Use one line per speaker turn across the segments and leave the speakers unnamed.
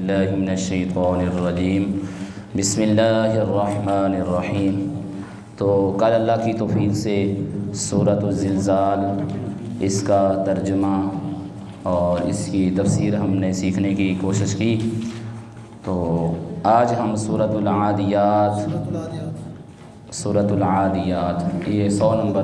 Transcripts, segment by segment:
باللہ من الشیطان الرجیم بسم اللہ الرحمن الرحیم۔ تو کل اللہ کی توفیق سے سورۃ الزلزال اس کا ترجمہ اور اس کی تفسیر ہم نے سیکھنے کی کوشش کی۔ تو آج ہم سورۃ العادیات یہ 100 نمبر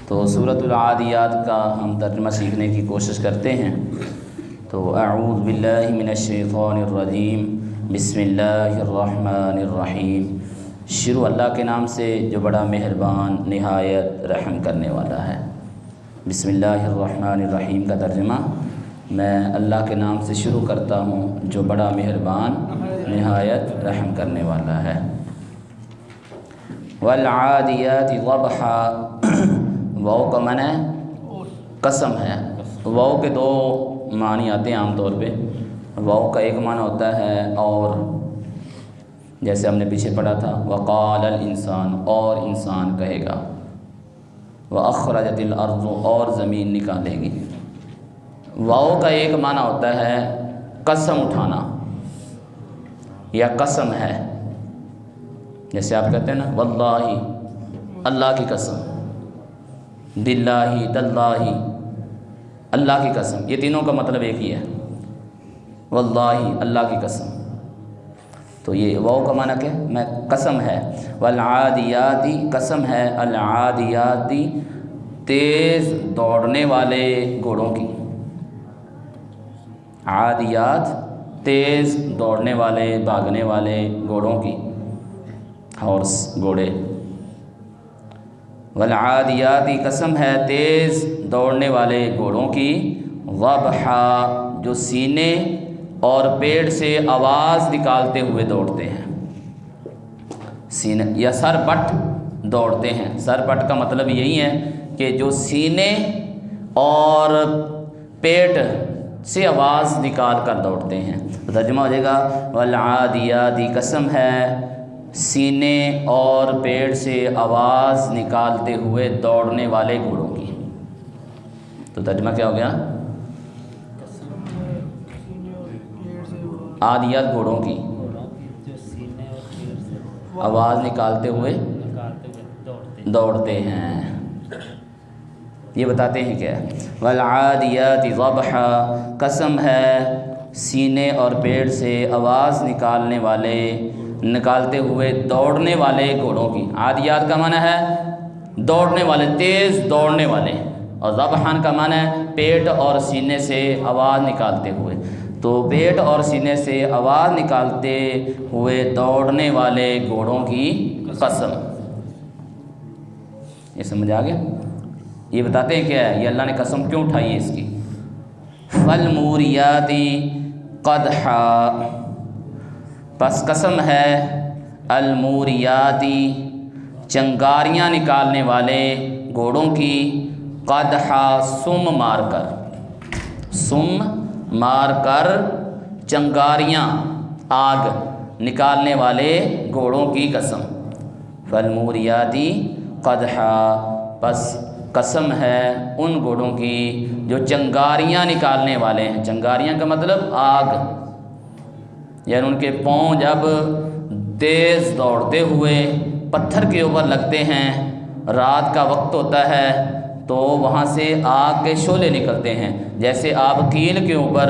تو سورۃ العادیات کا ہم ترجمہ سیکھنے کی کوشش کرتے ہیں۔ تو اعوذ باللہ من الشیطان الرجیم بسم اللہ الرحمن الرحیم۔ شروع اللہ کے نام سے جو بڑا مہربان نہایت رحم کرنے والا ہے۔ بسم اللہ الرحمن الرحیم کا ترجمہ، میں اللہ کے نام سے شروع کرتا ہوں جو بڑا مہربان نہایت رحم کرنے والا ہے۔ والعادیات ضبحا، واو کا معنی قسم ہے۔ واو کے دو معنی آتے ہیں عام طور پہ۔ واو کا ایک معنی ہوتا ہے اور، جیسے ہم نے پیچھے پڑھا تھا وقال الانسان، اور انسان کہے گا، واخرجت الارض، اور زمین نکالے گی۔ واو کا ایک معنی ہوتا ہے قسم اٹھانا یا قسم ہے، جیسے آپ کہتے ہیں نا واللہ، اللہ کی قسم، باللہ، تاللہ، اللہ کی قسم، یہ تینوں کا مطلب ایک ہی ہے، واللہ، اللہ کی قسم۔ تو یہ واو کا معنی کیا؟ میں قسم ہے۔ والعادیاتی، قسم ہے العادیاتی، تیز دوڑنے والے گھوڑوں کی۔ عادیات، تیز دوڑنے والے بھاگنے والے گھوڑوں کی، ہارس، گھوڑے۔ والعادیاتی، قسم ہے تیز دوڑنے والے گھوڑوں کی، ضبحا، جو سینے اور پیٹ سے آواز نکالتے ہوئے دوڑتے ہیں۔ سینے یا سر پٹ دوڑتے ہیں۔ سر پٹ کا مطلب یہی ہے کہ جو سینے اور پیٹ سے آواز نکال کر دوڑتے ہیں۔ ترجمہ ہو جائے گا والعادیاتی، قسم ہے سینے اور پیٹ سے آواز نکالتے ہوئے دوڑنے والے گھوڑوں کی۔ تو ترجمہ کیا ہو گیا؟ عادیات گھوڑوں کی، آواز نکالتے ہوئے دوڑتے ہیں۔ یہ بتاتے ہیں کیا ہے؟ والعادیات ضبحا، قسم ہے سینے اور پیٹ سے آواز نکالتے ہوئے دوڑنے والے گھوڑوں کی۔ عادیات کا معنی ہے دوڑنے والے، تیز دوڑنے والے، اور ضبحان کا معنی ہے پیٹ اور سینے سے آواز نکالتے ہوئے۔ تو پیٹ اور سینے سے آواز نکالتے ہوئے دوڑنے والے گھوڑوں کی قسم۔ یہ سمجھ آ گیا؟ یہ بتاتے ہیں کیا ہے، یہ اللہ نے قسم کیوں اٹھائی ہے اس کی۔ فالموریاتی قدحا، پس قسم ہے الموریاتی، چنگاریاں نکالنے والے گھوڑوں کی، قدحا، سم مار کر، سم مار کر، چنگاریاں، آگ نکالنے والے گھوڑوں کی قسم۔ فالموریاتی قدحا، پس قسم ہے ان گھوڑوں کی جو چنگاریاں نکالنے والے ہیں۔ چنگاریاں کا مطلب آگ، یعنی ان کے پاؤں جب تیز دوڑتے ہوئے پتھر کے اوپر لگتے ہیں، رات کا وقت ہوتا ہے تو وہاں سے آگ کے شعلے نکلتے ہیں۔ جیسے آپ کیل کے اوپر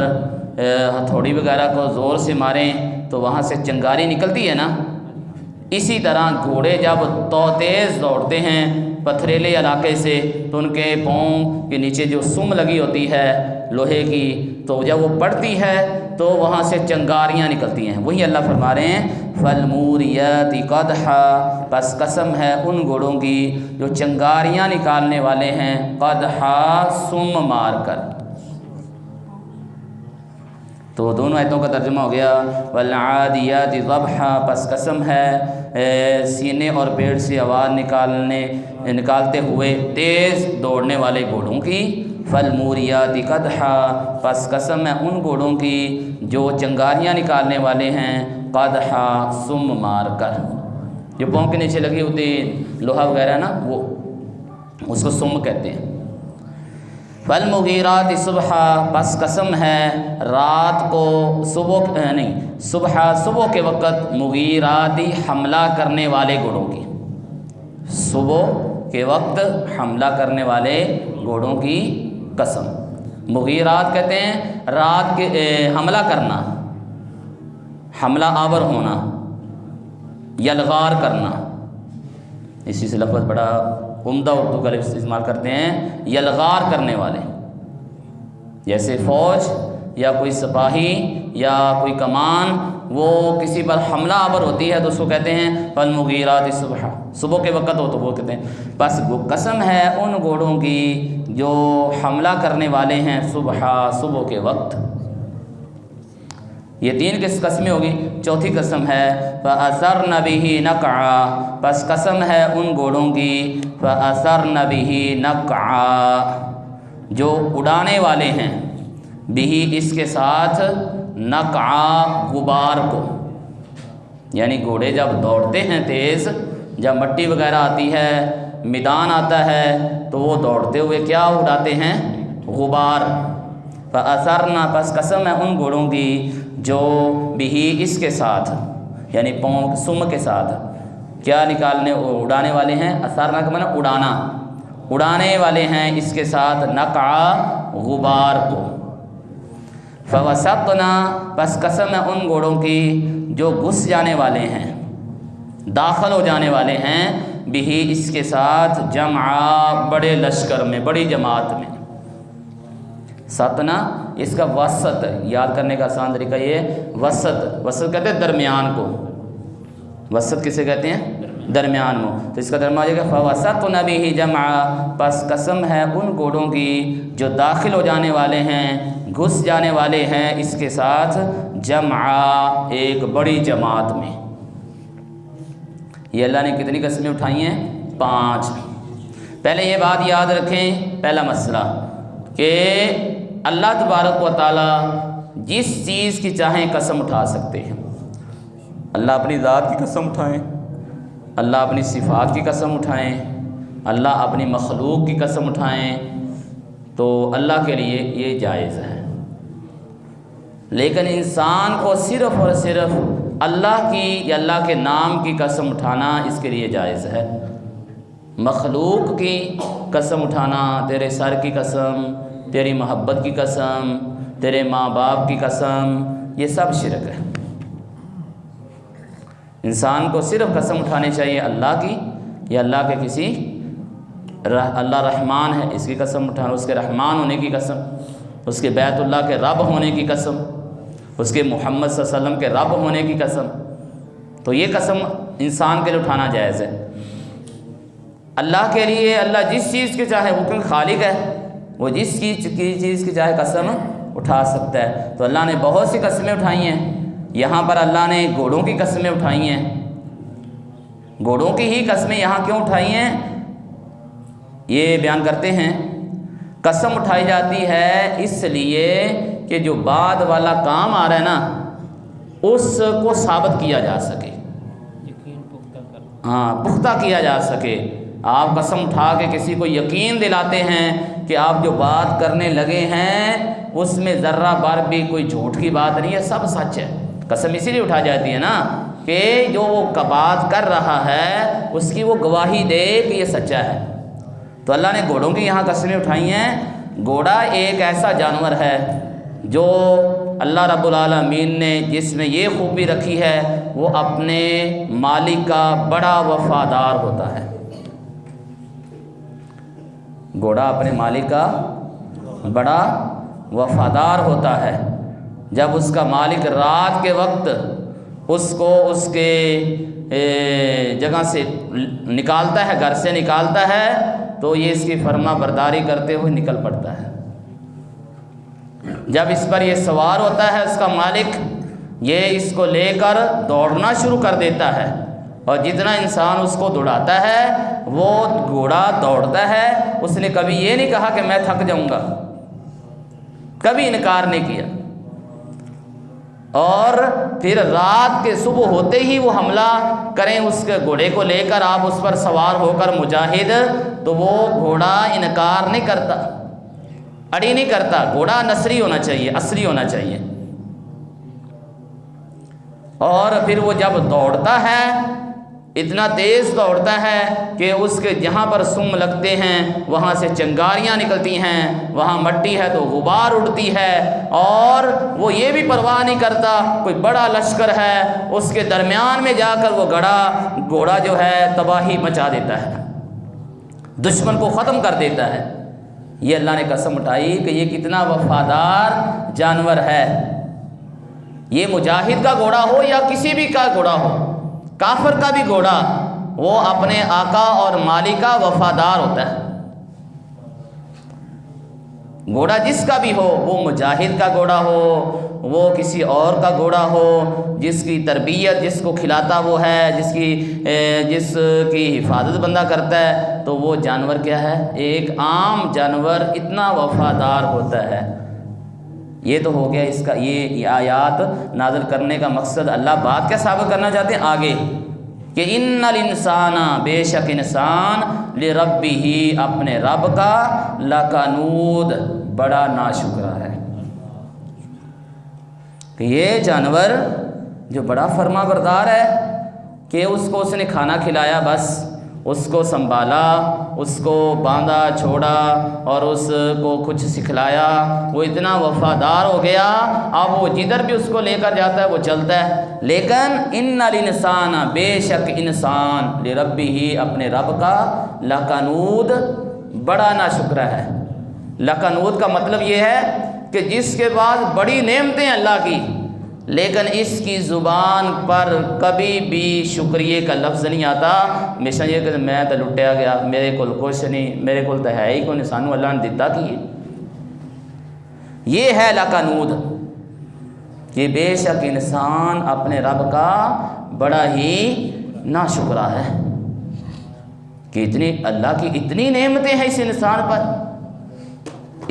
ہتھوڑی وغیرہ کو زور سے ماریں تو وہاں سے چنگاری نکلتی ہے نا، اسی طرح گھوڑے جب تیز دوڑتے ہیں پتھریلے علاقے سے تو ان کے پاؤں کے نیچے جو سم لگی ہوتی ہے لوہے کی، تو جب وہ پڑتی ہے تو وہاں سے چنگاریاں نکلتی ہیں۔ وہی اللہ فرما رہے ہیں فالموریات قدحا، پس قسم ہے ان گھوڑوں کی جو چنگاریاں نکالنے والے ہیں، قدحا، سم مار کر۔ تو دونوں آیتوں کا ترجمہ ہو گیا والعادیات ضبحا، پس قسم ہے سینے اور پیٹ سے آواز نکالتے ہوئے تیز دوڑنے والے گھوڑوں کی، فالموریات قدحا، پس قسم ہے ان گھوڑوں کی جو چنگاریاں نکالنے والے ہیں، قدحا، سم مار کر۔ جو پاؤں کے نیچے لگی ہوتی لوہا وغیرہ ہے نا، وہ اس کو سم کہتے ہیں۔ فالمغیرات صبح، پس قسم ہے رات کو، صبح کے وقت، مغیراتی حملہ کرنے والے گھوڑوں کی، صبح کے وقت حملہ کرنے والے گھوڑوں کی قسم۔ مغیرات کہتے ہیں رات کے حملہ کرنا، حملہ آور ہونا، یلغار کرنا، اسی سے لفظ بڑا عمدہ اردو کا لفظ استعمال کرتے ہیں، یلغار کرنے والے، جیسے فوج یا کوئی سپاہی یا کوئی کمان وہ کسی پر حملہ آور ہوتی ہے تو اس کو کہتے ہیں فالمغیرات صبح، صبح کے وقت ہو تو وہ کہتے ہیں۔ بس وہ قسم ہے ان گھوڑوں کی جو حملہ کرنے والے ہیں صبح کے وقت۔ یہ 3 قسمیں ہوگی۔ چوتھی قسم ہے فَأَثَرْنَ بِهِ نَقْعًا، پس قسم ہے ان گھوڑوں کی فَأَثَرْنَ بِهِ نَقْعًا، جو اڑانے والے ہیں، بِهِ اس کے ساتھ، نقعا غبار کو، یعنی گھوڑے جب دوڑتے ہیں تیز، جب مٹی وغیرہ آتی ہے، میدان آتا ہے تو وہ دوڑتے ہوئے کیا اڑاتے ہیں؟ غبار۔ فَأَثَرْنَا، پس قسم ہے ان گھوڑوں کی جو بِهِ اس کے ساتھ، یعنی پاؤں سم کے ساتھ کیا نکالنے اڑانے والے ہیں، اثرنا کا معنی اڑانا، اڑانے والے ہیں اس کے ساتھ نقعا غبار کو۔ فَوَسَطْنَا، پس قسم ہے ان گھوڑوں کی جو گھس جانے والے ہیں، داخل ہو جانے والے ہیں، بِهِ اس کے ساتھ، جمعا بڑے لشکر میں، بڑی جماعت میں۔ سطنا اس کا وسط، یاد کرنے کا آسان طریقہ یہ، وسط کہتے ہیں درمیان کو، وسط کسے کہتے ہیں؟ درمیان میں، تو اس کا درمیان ہو جائے گا فَوَسَطْنَ بِهِ جَمْعًا، پس قسم ہے ان گھوڑوں کی جو داخل ہو جانے والے ہیں، گھس جانے والے ہیں اس کے ساتھ، جمعا ایک بڑی جماعت میں۔ یہ اللہ نے کتنی قسمیں اٹھائی ہیں؟ 5۔ پہلے یہ بات یاد رکھیں، پہلا مسئلہ کہ اللہ تبارک و تعالی جس چیز کی چاہیں قسم اٹھا سکتے ہیں۔ اللہ اپنی ذات کی قسم اٹھائیں، اللہ اپنی صفات کی قسم اٹھائیں، اللہ اپنی مخلوق کی قسم اٹھائیں، تو اللہ کے لیے یہ جائز ہے۔ لیکن انسان کو صرف اور صرف اللہ کی یا اللہ کے نام کی قسم اٹھانا اس کے لیے جائز ہے۔ مخلوق کی قسم اٹھانا، تیرے سر کی قسم، تیری محبت کی قسم، تیرے ماں باپ کی قسم، یہ سب شرک ہے۔ انسان کو صرف قسم اٹھانی چاہیے اللہ کی یا اللہ کے کسی، اللہ رحمان ہے اس کی قسم اٹھانا، اس کے رحمان ہونے کی قسم، اس کے بیت اللہ کے رب ہونے کی قسم، اس کے محمد صلی اللہ علیہ وسلم کے رب ہونے کی قسم، تو یہ قسم انسان کے لیے اٹھانا جائز ہے۔ اللہ کے لیے اللہ جس چیز کی چاہے، وہ کیونکہ خالق ہے، وہ جس چیز کی چاہے قسم اٹھا سکتا ہے۔ تو اللہ نے بہت سی قسمیں اٹھائی ہیں، یہاں پر اللہ نے گھوڑوں کی قسمیں اٹھائی ہیں۔ گھوڑوں کی ہی قسمیں یہاں کیوں اٹھائی ہیں یہ بیان کرتے ہیں۔ قسم اٹھائی جاتی ہے اس لیے کہ جو بعد والا کام آ رہا ہے نا اس کو ثابت کیا جا سکے، پختہ کیا جا سکے۔ آپ قسم اٹھا کے کسی کو یقین دلاتے ہیں کہ آپ جو بات کرنے لگے ہیں اس میں ذرہ بار بھی کوئی جھوٹ کی بات نہیں ہے، سب سچ ہے۔ قسم اسی لیے اٹھا جاتی ہے نا کہ جو وہ بات کر رہا ہے اس کی وہ گواہی دے کہ یہ سچا ہے۔ تو اللہ نے گھوڑوں کی یہاں قسمیں اٹھائی ہیں۔ گھوڑا ایک ایسا جانور ہے جو اللہ رب العالمین نے جس میں یہ خوبی رکھی ہے وہ اپنے مالک کا بڑا وفادار ہوتا ہے۔ گھوڑا اپنے مالک کا بڑا وفادار ہوتا ہے۔ جب اس کا مالک رات کے وقت اس کو اس کے جگہ سے نکالتا ہے، گھر سے نکالتا ہے، تو یہ اس کی فرما برداری کرتے ہوئے نکل پڑتا ہے۔ جب اس پر یہ سوار ہوتا ہے اس کا مالک، یہ اس کو لے کر دوڑنا شروع کر دیتا ہے، اور جتنا انسان اس کو دوڑاتا ہے وہ گھوڑا دوڑتا ہے۔ اس نے کبھی یہ نہیں کہا کہ میں تھک جاؤں گا، کبھی انکار نہیں کیا۔ اور پھر رات کے صبح ہوتے ہی وہ حملہ کریں اس کے گھوڑے کو لے کر، آپ اس پر سوار ہو کر مجاہد، تو وہ گھوڑا انکار نہیں کرتا، اڑی نہیں کرتا، گھوڑا نصری ہونا چاہیے، اصلی ہونا چاہیے۔ اور پھر وہ جب دوڑتا ہے اتنا تیز دوڑتا ہے کہ اس کے جہاں پر سم لگتے ہیں وہاں سے چنگاریاں نکلتی ہیں، وہاں مٹی ہے تو غبار اڑتی ہے، اور وہ یہ بھی پرواہ نہیں کرتا کوئی بڑا لشکر ہے اس کے درمیان میں جا کر وہ گھوڑا جو ہے تباہی مچا دیتا ہے، دشمن کو ختم کر دیتا ہے۔ یہ اللہ نے قسم اٹھائی کہ یہ کتنا وفادار جانور ہے۔ یہ مجاہد کا گھوڑا ہو یا کسی بھی کا گھوڑا ہو، کافر کا بھی گھوڑا، وہ اپنے آقا اور مالک کا وفادار ہوتا ہے۔ گھوڑا جس کا بھی ہو، وہ مجاہد کا گھوڑا ہو، وہ کسی اور کا گھوڑا ہو، جس کی تربیت جس کو کھلاتا وہ ہے، جس کی حفاظت بندہ کرتا ہے، تو وہ جانور کیا ہے؟ ایک عام جانور اتنا وفادار ہوتا ہے۔ یہ تو ہو گیا اس کا، یہ آیات نازل کرنے کا مقصد اللہ بات کیا ثابت کرنا چاہتے ہیں آگے، کہ ان الانسان، بے شک انسان، لربہ، اپنے رب کا، لکنود، بڑا ناشکرا ہے۔ کہ یہ جانور جو بڑا فرما بردار ہے، کہ اس نے کھانا کھلایا، بس اس کو سنبھالا، اس کو باندھا چھوڑا اور اس کو کچھ سکھلایا، وہ اتنا وفادار ہو گیا، اب وہ جدھر بھی اس کو لے کر جاتا ہے وہ چلتا ہے۔ لیکن ان الانسان، بے شک انسان، لربہ، اپنے رب کا، لکنود، بڑا ناشکرا ہے۔ لکنود کا مطلب یہ ہے کہ جس کے بعد بڑی نعمتیں اللہ کی، لیکن اس کی زبان پر کبھی بھی شکریہ کا لفظ نہیں آتا، ہمیشہ یہ کہ میں تو لٹیا گیا، میرے کول کچھ نہیں، میرے کول تو ہے ہی کوئی، سانو اللہ نے دیتا کی۔ یہ ہے لکنود، کہ بے شک انسان اپنے رب کا بڑا ہی ناشکرا ہے، کہ اللہ کی اتنی نعمتیں ہیں اس انسان پر،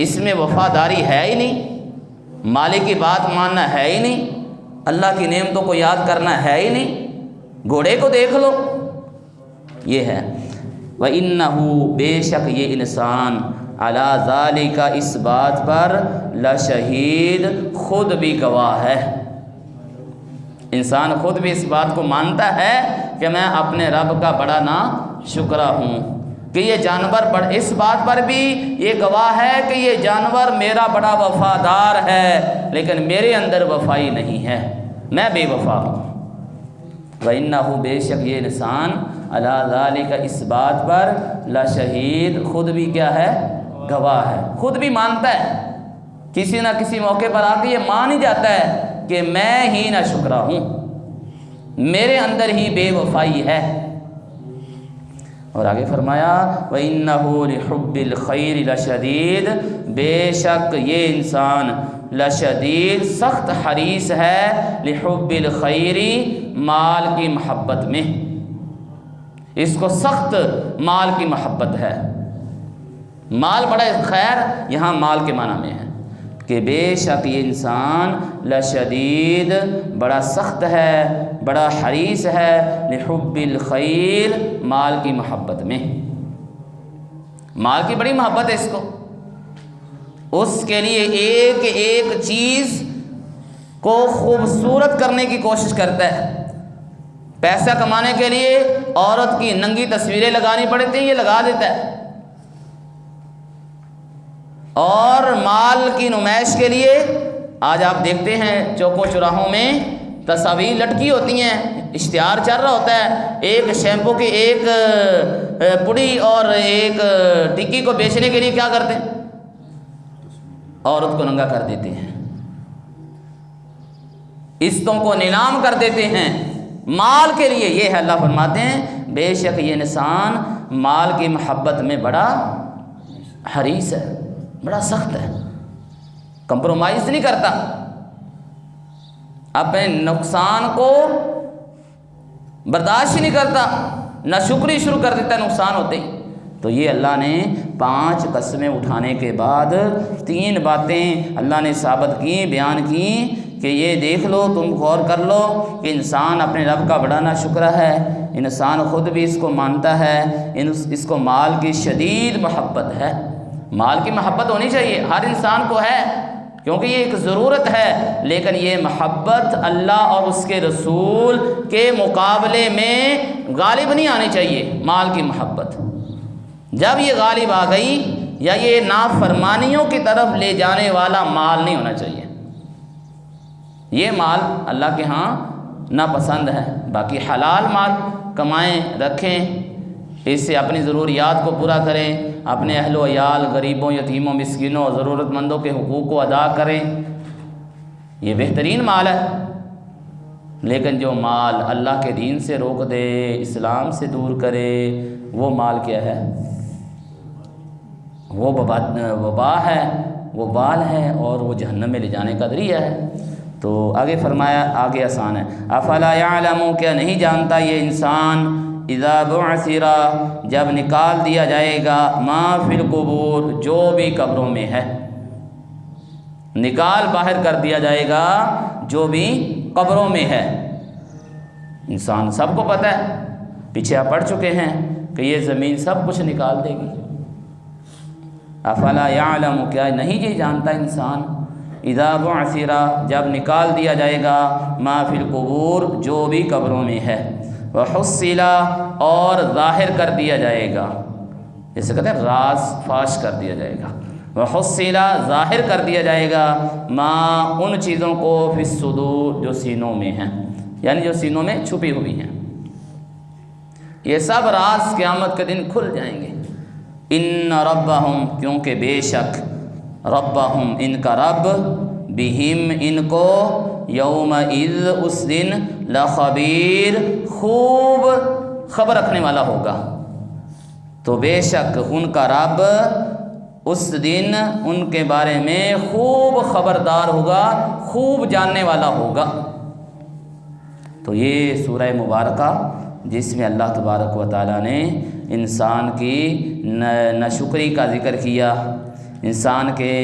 اس میں وفاداری ہے ہی نہیں، مالک کی بات ماننا ہے ہی نہیں، اللہ کی نعمتوں کو یاد کرنا ہے ہی نہیں۔ گھوڑے کو دیکھ لو، یہ ہے۔ وَإِنَّهُ، بے شک یہ انسان، عَلَى ذَلِكَ، اس بات پر، لشہید، خود بھی گواہ ہے۔ انسان خود بھی اس بات کو مانتا ہے کہ میں اپنے رب کا بڑا ناشکرا ہوں، کہ یہ جانور اس بات پر بھی یہ گواہ ہے کہ یہ جانور میرا بڑا وفادار ہے، لیکن میرے اندر وفائی نہیں ہے، میں بے وفا ہوں۔ وَإِنَّهُ، بے شک یہ انسان، عَلَى ذَلِكَ، اس بات پر، لشہید، خود بھی کیا ہے؟ گواہ ہے، خود بھی مانتا ہے، کسی نہ کسی موقع پر آ کے یہ مان ہی جاتا ہے کہ میں ہی نہ شکرا ہوں، میرے اندر ہی بے وفائی ہے۔ اور آگے فرمایا وَإِنَّهُ لِحُبِّ الْخَيْرِ لَشَدِيدٌ، بے شک یہ انسان، لشدید، سخت حریص ہے، لِحُبِّ الْخَيْرِ، مال کی محبت میں، اس کو سخت مال کی محبت ہے۔ مال بڑا خیر، یہاں مال کے معنی میں ہے کہ بے شک یہ انسان، لشدید، بڑا سخت ہے، بڑا حریص ہے، لحب الخیر، مال کی محبت میں، مال کی بڑی محبت ہے اس کو، اس کے لیے ایک ایک چیز کو خوبصورت کرنے کی کوشش کرتا ہے۔ پیسہ کمانے کے لیے عورت کی ننگی تصویریں لگانی پڑتی ہیں، یہ لگا دیتا ہے، اور مال کی نمائش کے لیے آج آپ دیکھتے ہیں چوکوں چوراہوں میں تصاویر لٹکی ہوتی ہیں، اشتہار چل رہا ہوتا ہے، ایک شیمپو کی ایک پڑی اور ایک ٹکی کو بیچنے کے لیے کیا کرتے ہیں؟ عورت کو ننگا کر دیتے ہیں، عزتوں کو نیلام کر دیتے ہیں مال کے لیے۔ یہ ہے اللہ فرماتے ہیں بے شک یہ انسان مال کی محبت میں بڑا حریص ہے، بڑا سخت ہے، کمپرومائز نہیں کرتا، اپنے نقصان کو برداشت نہیں کرتا، نہ شکری شروع کر دیتا ہے نقصان ہوتے ہی۔ تو یہ اللہ نے 5 قسمیں اٹھانے کے بعد 3 باتیں اللہ نے ثابت کی، بیان کی کہ یہ دیکھ لو، تم غور کر لو کہ انسان اپنے رب کا بڑا ناشکرا ہے، انسان خود بھی اس کو مانتا ہے، اس کو مال کی شدید محبت ہے۔ مال کی محبت ہونی چاہیے، ہر انسان کو ہے، کیونکہ یہ ایک ضرورت ہے، لیکن یہ محبت اللہ اور اس کے رسول کے مقابلے میں غالب نہیں آنی چاہیے۔ مال کی محبت جب یہ غالب آ گئی، یا یہ نافرمانیوں کی طرف لے جانے والا مال نہیں ہونا چاہیے۔ یہ مال اللہ کے ہاں ناپسند ہے۔ باقی حلال مال کمائیں، رکھیں، اس سے اپنی ضروریات کو پورا کریں، اپنے اہل و عیال، غریبوں، یتیموں، مسکینوں اور ضرورت مندوں کے حقوق کو ادا کریں، یہ بہترین مال ہے۔ لیکن جو مال اللہ کے دین سے روک دے، اسلام سے دور کرے، وہ مال کیا ہے؟ وہ وبا ہے، وہ بال ہے، اور وہ جہنم میں لے جانے کا ذریعہ ہے۔ تو آگے فرمایا، آگے آسان ہے، افلا یعلم، کیا نہیں جانتا یہ انسان، اذا بعثر، جب نکال دیا جائے گا، ما فی القبور، جو بھی قبروں میں ہے، نکال باہر کر دیا جائے گا جو بھی قبروں میں ہے۔ انسان سب کو پتہ ہے، پیچھے آپ پڑھ چکے ہیں کہ یہ زمین سب کچھ نکال دے گی۔ افلا یعلم، کیا نہیں یہ جانتا انسان، اذا بعثر، جب نکال دیا جائے گا، ما فی القبور، جو بھی قبروں میں ہے، وحصل، اور ظاہر کر دیا جائے گا، جیسے کہتے ہیں راز فاش کر دیا جائے گا، وحصل، ظاہر کر دیا جائے گا، ما، ان چیزوں کو، فی الصدور، جو سینوں میں ہیں، یعنی جو سینوں میں چھپی ہوئی ہیں، یہ سب راز قیامت کے دن کھل جائیں گے۔ ان ربہم، کیونکہ بے شک، ربہم، ان کا رب، بہم، ان کو، یومئذ، اس دن، لخبیر، خوب خبر رکھنے والا ہوگا۔ تو بے شک ان کا رب اس دن ان کے بارے میں خوب خبردار ہوگا، خوب جاننے والا ہوگا۔ تو یہ سورہ مبارکہ جس میں اللہ تبارک و تعالیٰ نے انسان کی ناشکری کا ذکر کیا، انسان کے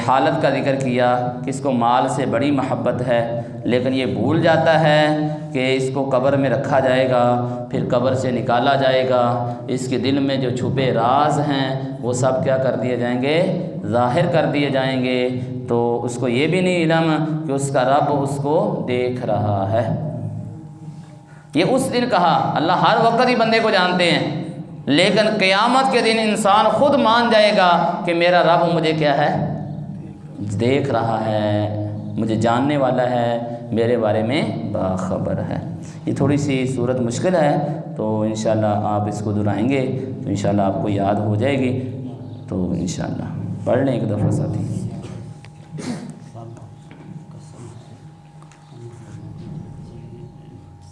حالت کا ذکر کیا کہ اس کو مال سے بڑی محبت ہے، لیکن یہ بھول جاتا ہے کہ اس کو قبر میں رکھا جائے گا، پھر قبر سے نکالا جائے گا، اس کے دل میں جو چھپے راز ہیں وہ سب کیا کر دیے جائیں گے؟ ظاہر کر دیے جائیں گے۔ تو اس کو یہ بھی نہیں علم کہ اس کا رب اس کو دیکھ رہا ہے۔ یہ اس دن کہا، اللہ ہر وقت ہی بندے کو جانتے ہیں، لیکن قیامت کے دن انسان خود مان جائے گا کہ میرا رب مجھے کیا ہے؟ دیکھ رہا ہے، مجھے جاننے والا ہے، میرے بارے میں باخبر ہے۔ یہ تھوڑی سی صورت مشکل ہے، تو انشاءاللہ آپ اس کو دہرائیں گے تو انشاءاللہ آپ کو یاد ہو جائے گی۔ تو انشاءاللہ پڑھ لیں ایک دفعہ ساتھی۔